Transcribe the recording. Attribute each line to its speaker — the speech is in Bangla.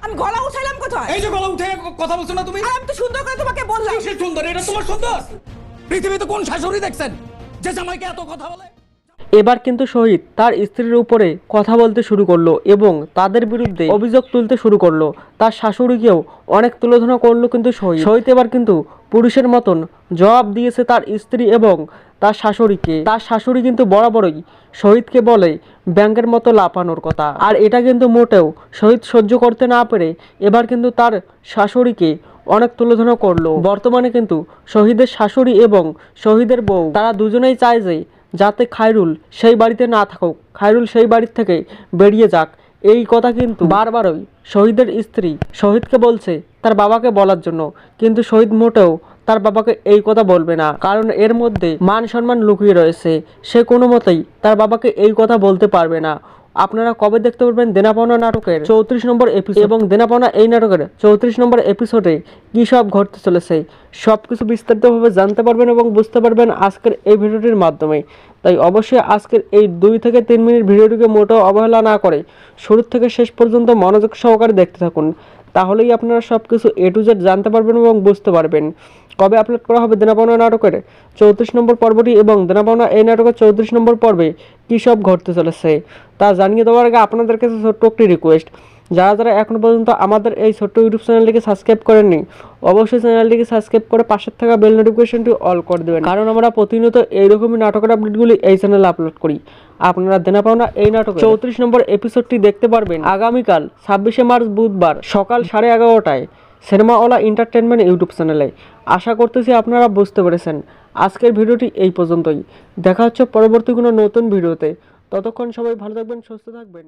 Speaker 1: আমি গলা উঠাইলাম কোথায়?
Speaker 2: এই যে গলা উঠে কথা বলছো না তুমি?
Speaker 1: আমি তো সুন্দর করে তোমাকে বললাম।
Speaker 2: সে সুন্দর, এটা তোমার সুন্দর? পৃথিবীতে কোন শাশুড়ি দেখছেন যে জামাইকে এত কথা বলে?
Speaker 3: এবার কিন্তু শহীদ তার স্ত্রীর উপরে কথা বলতে শুরু করলো এবং তাদের বিরুদ্ধে অভিযোগ তুলতে শুরু করলো। তার শাশুড়িকেও অনেক তুলোধনা করলো কিন্তু শহীদ এবার কিন্তু পুরুষের মতন জবাব দিয়েছে তার স্ত্রী এবং তার শাশুড়িকে। তার শাশুড়ি কিন্তু বরাবরই শহীদকে বলে ব্যাংকের মতো লাফানোর কথা, আর এটা কিন্তু মোটেও শহীদ সহ্য করতে না পেরে এবার কিন্তু তার শাশুড়িকে অনেক তুলোধনা করলো। বর্তমানে কিন্তু শহীদের শাশুড়ি এবং শহীদের বউ তারা দুজনেই চায় যে যাতে খায়রুল সেই বাড়িতে না থাকুক, খায়রুল সেই বাড়ির থেকে বেরিয়ে যাক। এই কথা কিন্তু বারবারই শহীদের স্ত্রী শহীদকে বলছে তার বাবাকে বলার জন্য, কিন্তু শহীদ মোটেও তার বাবাকে এই কথা বলবে না, কারণ এর মধ্যে মান সম্মান লুকিয়ে রয়েছে। সে কোনো মতেই তার বাবাকে এই কথা বলতে পারবে না। আপনারা কবে দেখতে পারবেন দেনা পাওনা নাটকের 34 নম্বর এপিসোড এবং দেনা পাওনা এই নাটকের 34 নম্বর এপিসোডে কী সব ঘটতে চলেছে সব কিছু বিস্তারিতভাবে জানতে পারবেন এবং বুঝতে পারবেন আজকের এই ভিডিওটির মাধ্যমে। তাই অবশ্যই আজকের এই 2 থেকে 3 মিনিট ভিডিওটিকে মোটেও অবহেলা না করে শুরু থেকে শেষ পর্যন্ত মনোযোগ সহকারে দেখতে থাকুন, তাহলেই আপনারা সব কিছু A to Z জানতে পারবেন এবং বুঝতে পারবেন। কবে আপলোড করা হবে দেনা পাওনা নাটকের 34 নম্বর পর্বটি এবং দেনা পাওনা এই নাটকের 34 নম্বর পর্বে কী সব ঘটতে চলেছে তা জানিয়ে দেওয়ার আগে আপনাদের কাছে ছোট্ট একটি রিকোয়েস্ট, যারা যারা এখনও পর্যন্ত আমাদের এই ছোট্ট ইউটিউব চ্যানেলটিকে সাবস্ক্রাইব করেননি অবশ্যই চ্যানেলটিকে সাবস্ক্রাইব করে পাশের থাকা বেল নোটিফিকেশনটি অল করে দেবেন, কারণ আমরা প্রতিনিয়ত এইরকমই নাটকের আপডেটগুলি এই চ্যানেলে আপলোড করি। আপনারা দেনা পাওনা এই নাটক 34 নম্বর এপিসোডটি দেখতে পারবেন আগামীকাল 26শে মার্চ বুধবার সকাল 11:30টায় সিনেমাওয়ালা এন্টারটেনমেন্ট ইউটিউব চ্যানেলে। আশা করতেছি আপনারা বুঝতে পেরেছেন। আজকের ভিডিওটি এই পর্যন্তই, দেখা হচ্ছে পরবর্তী কোনো নতুন ভিডিওতে। ততক্ষণ সবাই ভালো থাকবেন, সুস্থ থাকবেন।